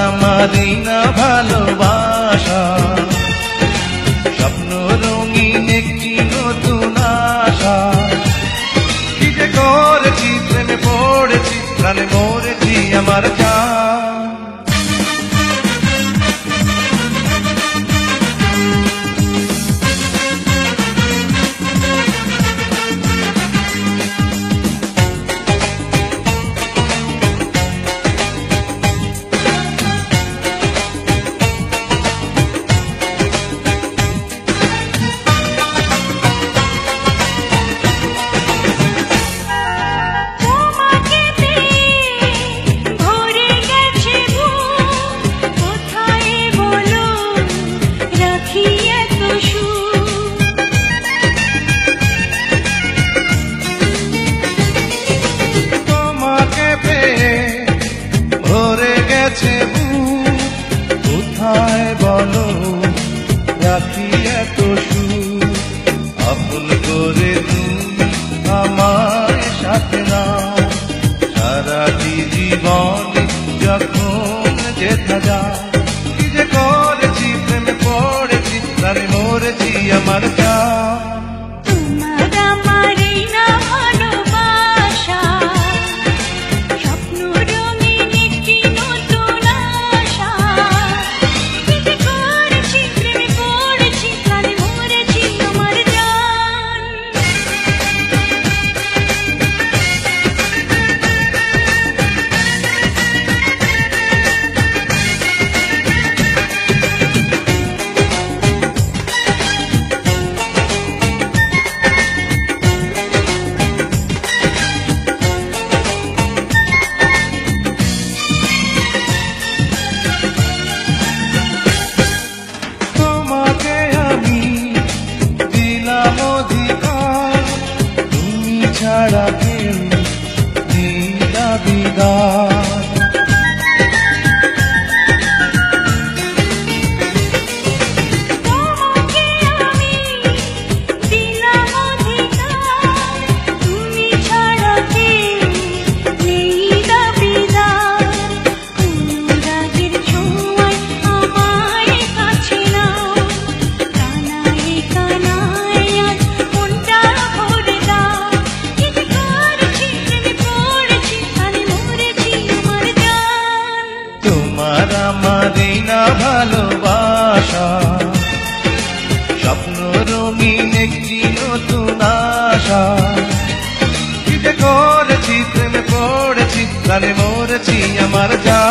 আমারই না ভালোবাসা, স্বপ্ন রঙিন একটি নতুন আশা। কি যে করেছি, প্রেমে পড়েছি, প্রাণে মরেছি আমার জান। কোথায় বলো রাখি এত সুর, আপন করে তুমি আমার সাথে না, সারাটি জীবন যখন যেথা যায়। কি যে করেছি, প্রেমে পড়েছি, প্রাণে মরেছি আমার জান। ছাড়া কেউ দিলা বিদায়, আমারই না ভালোবাসা, স্বপ্ন রঙিন একটি নতুন আশা। কি যে করেছি, প্রেমে পড়েছি, প্রাণে মরেছি আমার জান।